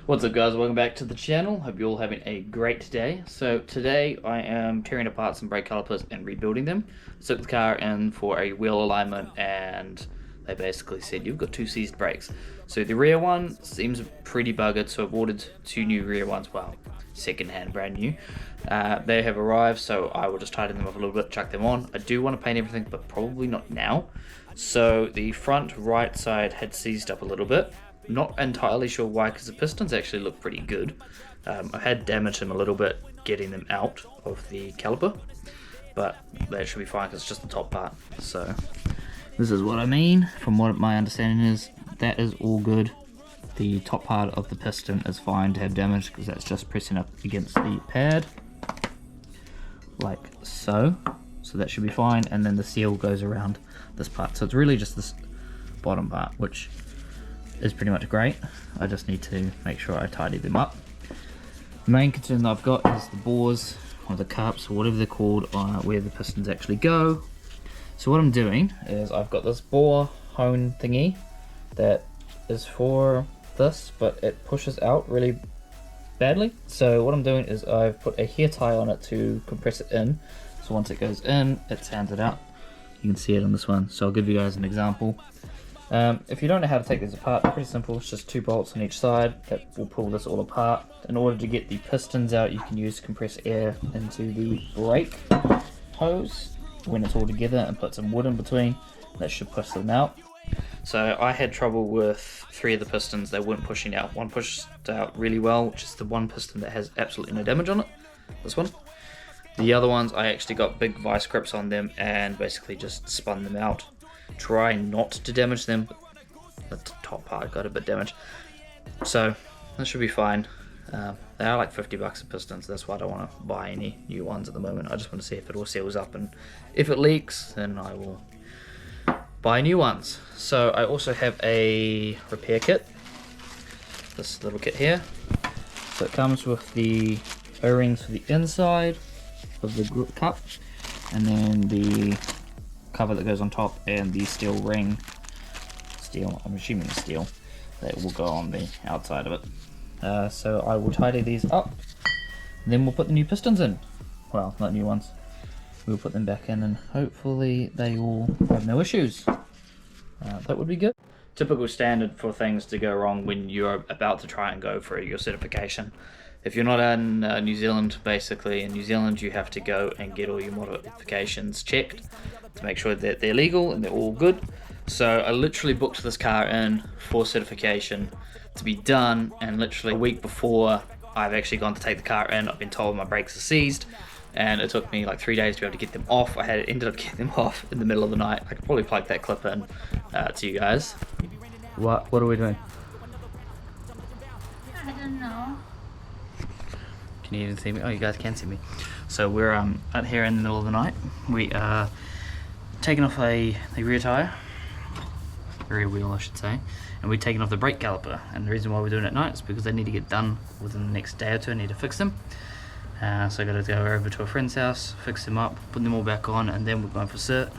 What's up guys, welcome back to the channel. Hope you're all having a great day. So today I am tearing apart some brake calipers and rebuilding them. I took the car in for a wheel alignment and they basically said you've got two seized brakes. So the rear one seems pretty buggered, so I've ordered two new rear ones, well, second hand, brand new. They have arrived, so I will just tighten them up a little bit, chuck them on. I do want to paint everything, but probably not now. So the front right side had seized up a little bit. Not entirely sure why, because the pistons actually look pretty good. I had damaged them a little bit getting them out of the caliper, but that should be fine because it's just the top part. So this is what I mean. From what my understanding is, that is all good. The top part of the piston is fine to have damage because that's just pressing up against the pad like so. So that should be fine, and then the seal goes around this part. So it's really just this bottom part, which is pretty much great. I just need to make sure I tidy them up. The main concern that I've got is the bores, or the cups, or whatever they're called, where the pistons actually go. So what I'm doing is I've got this bore hone thingy that is for this, but it pushes out really badly. So what I'm doing is I've put a hair tie on it to compress it in. So once it goes in, it sounds it out. You can see it on this one. So I'll give you guys an example. If you don't know how to take these apart, they're pretty simple. It's just two bolts on each side that will pull this all apart. In order to get the pistons out, you can use compressed air into the brake hose when it's all together and put some wood in between. That should push them out. So I had trouble with three of the pistons. They weren't pushing out. One pushed out really well, which is the one piston that has absolutely no damage on it. This one. The other ones, I actually got big vice grips on them and basically just spun them out. Try not to damage them. The top part got a bit damaged, so that should be fine. They are like 50 bucks a piston, so that's why I don't want to buy any new ones at the moment. I just want to see if it all seals up, and if it leaks, then I will buy new ones. So I also have a repair kit, this little kit here. So it comes with the O-rings for the inside of the cup, and then the cover that goes on top, and the steel ring, I'm assuming it's steel, that will go on the outside of it. So I will tidy these up, and then we'll put the new pistons in. Well, not new ones. We'll put them back in, and hopefully they will have no issues. That would be good. Typical standard for things to go wrong when you're about to try and go for your certification. If you're not in New Zealand, basically in New Zealand you have to go and get all your modifications checked to make sure that they're legal and they're all good. So I literally booked this car in for certification to be done, and literally a week before I've actually gone to take the car in, I've been told my brakes are seized, and it took me like 3 days to be able to get them off. Ended up getting them off in the middle of the night. I could probably plug that clip in to you guys. What are we doing? I don't know. Can you even see me? Oh, you guys can see me. So we're out here in the middle of the night. We are taking off a rear tire, rear wheel I should say, and we're taking off the brake caliper. And the reason why we're doing it at night is because they need to get done within the next day or two. I need to fix them. So I got to go over to a friend's house, fix them up, put them all back on, and then we're going for cert.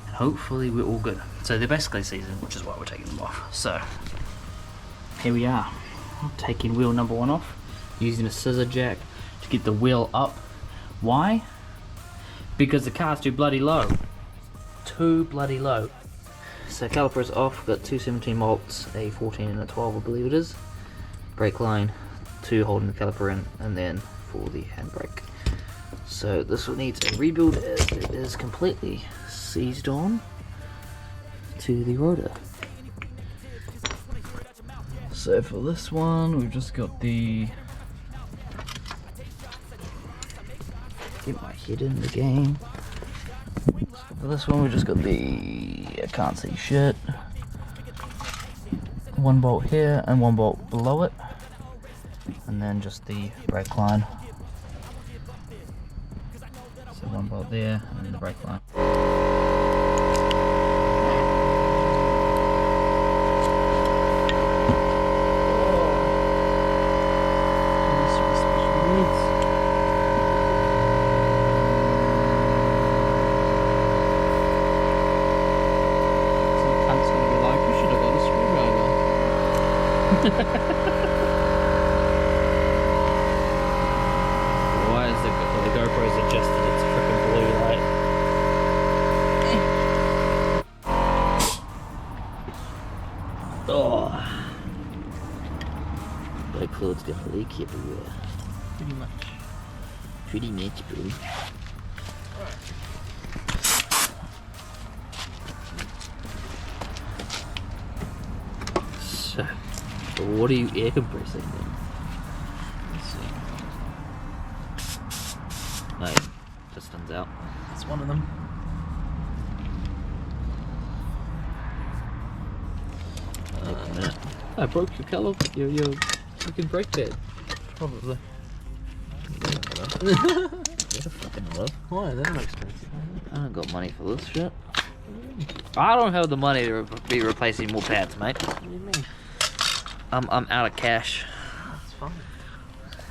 And hopefully we're all good. So they're basically seasoned, which is why we're taking them off. So here we are, taking wheel number 1 off, using a scissor jack to get the wheel up. Why? Because the car's too bloody low. Too bloody low. So caliper is off, got two 17 volts, a 14 and a 12 I believe it is. Brake line, 2 holding the caliper in, and then for the handbrake. So this will need a rebuild as it is completely seized on to the rotor. So for this one, we've just got the, get my head in the game. So for this one, we just got the, I can't see shit, 1 bolt here and 1 bolt below it, and then just the brake line. So 1 bolt there, and then the brake line. fluid's gonna leak everywhere. Pretty much. Pretty much, bro. So, what are you air compressing then? Let's see. No, pistons out. That's one of them. Wait a minute. I broke your your freaking brake pad. Probably. You're fucking love. Why? They're not expensive. I don't got money for this shit. I don't have the money to be replacing more pads, mate. What do you mean? I'm out of cash. That's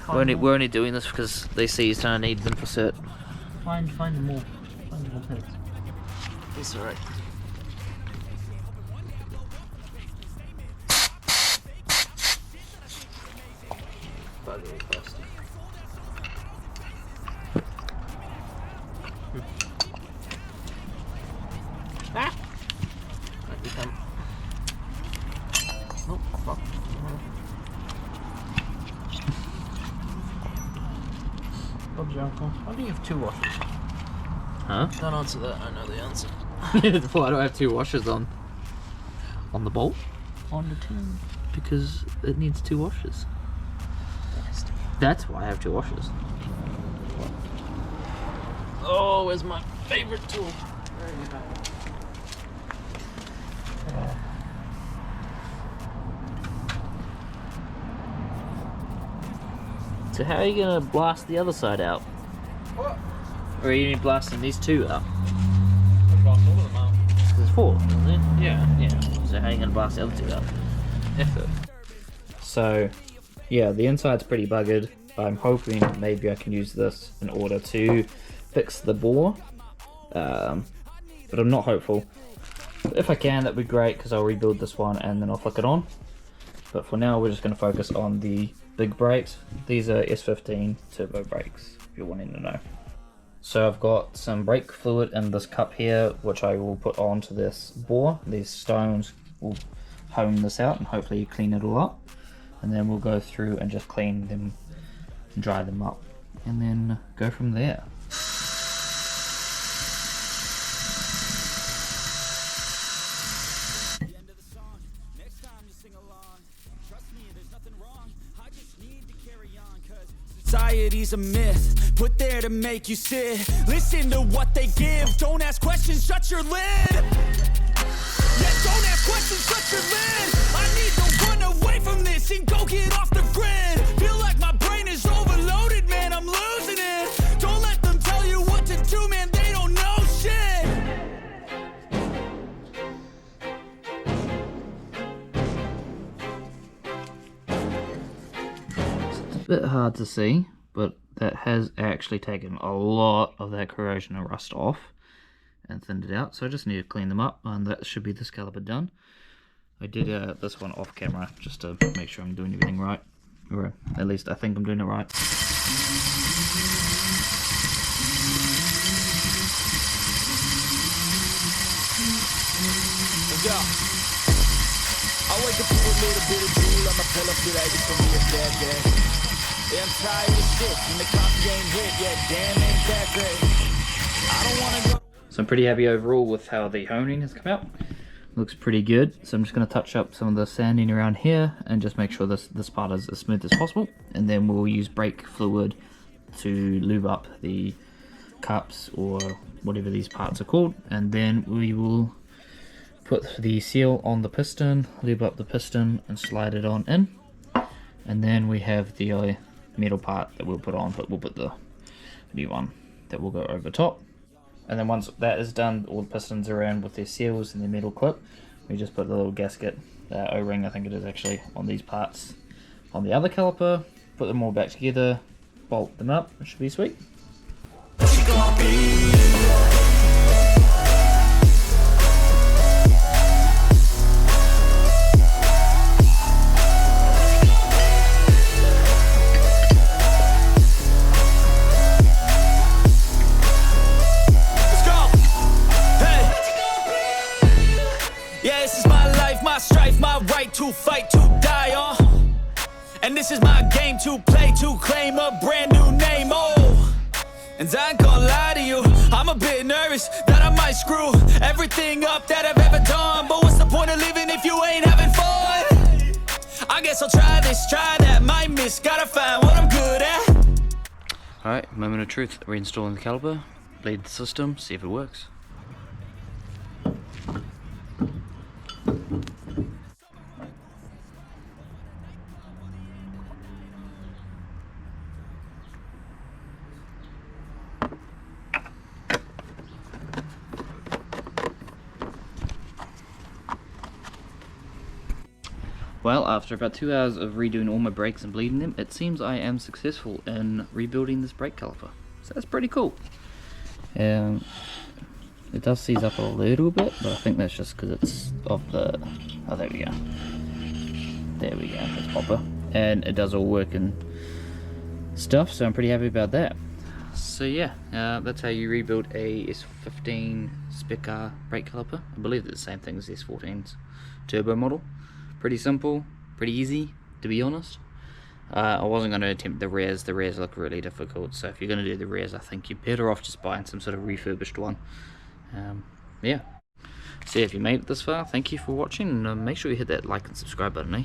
fine. We're only doing this because they see he's trying to need them for cert. Find more pads. It's alright. Buggery plastic. Ah! Might become. Oh, fuck. Bob's your uncle. Why do you have two washers? Huh? Don't answer that, I know the answer. Why do I have two washers on the bolt? On the team. Because it needs two washers. That's why I have two washers. Oh, where's my favorite tool? There you go. So how are you gonna blast the other side out? What? Or are you blasting these two out? I've got all of them out. There's four, isn't there? Yeah. So how are you gonna blast the other two out? Effort. So, yeah, the inside's pretty buggered. I'm hoping maybe I can use this in order to fix the bore, but I'm not hopeful. If I can, that'd be great, because I'll rebuild this one and then I'll flick it on. But for now, we're just going to focus on the big brakes. These are S14 turbo brakes, if you're wanting to know. So I've got some brake fluid in this cup here, which I will put onto this bore. These stones will hone this out and hopefully clean it all up. And then we'll go through and just clean them and dry them up. And then go from there. Society's a myth, put there to make you sit. Listen to what they give, don't ask questions, shut your lid. Yeah, don't ask questions, shut your lid. I need to run away from this and go get off the grid. Feel like my brain is overloaded, man, I'm losing it. Don't let them tell you what to do, man, they don't know shit. A bit hard to see, but that has actually taken a lot of that corrosion and rust off and thinned it out, so I just need to clean them up, and that should be this caliper done. I did this one off camera just to make sure I'm doing everything right, or at least I think I'm doing it right. Let's go. I wake up to a little bit of drool, I'ma pull up today just for me a bad day. Yeah, I'm tired of shit, and the coffee ain't hit yet, damn ain't that great. I don't wanna go. So I'm pretty happy overall with how the honing has come out. Looks pretty good. So I'm just going to touch up some of the sanding around here and just make sure this part is as smooth as possible. And then we'll use brake fluid to lube up the cups or whatever these parts are called. And then we will put the seal on the piston, lube up the piston and slide it on in. And then we have the metal part that we'll put on, but we'll put the new one that will go over top. And then once that is done, all the pistons are in with their seals and their metal clip. We just put the little gasket, O-ring I think it is actually, on these parts on the other caliper, put them all back together, bolt them up, it should be sweet. To fight, to die, and this this is my game to play, to claim a brand new name, oh. And I ain't gonna lie to you, I'm a bit nervous that I might screw everything up that I've ever done. But what's the point of living if you ain't having fun? I guess I'll try this, try that, might miss, gotta find what I'm good at. Alright, moment of truth. Reinstalling the caliper, bleed the system, see if it works. Well, after about 2 hours of redoing all my brakes and bleeding them, it seems I am successful in rebuilding this brake caliper. So that's pretty cool. It does seize up a little bit, but I think that's just because it's of the... Oh, there we go. There we go, that's proper. And it does all work and stuff, so I'm pretty happy about that. So yeah, that's how you rebuild a S14 spec car brake caliper. I believe it's the same thing as the S14's turbo model. Pretty simple, pretty easy, to be honest. I wasn't going to attempt the rears. The rears look really difficult, so if you're going to do the rears, I think you're better off just buying some sort of refurbished one. Yeah. So if you made it this far, thank you for watching, and make sure you hit that like and subscribe button, eh?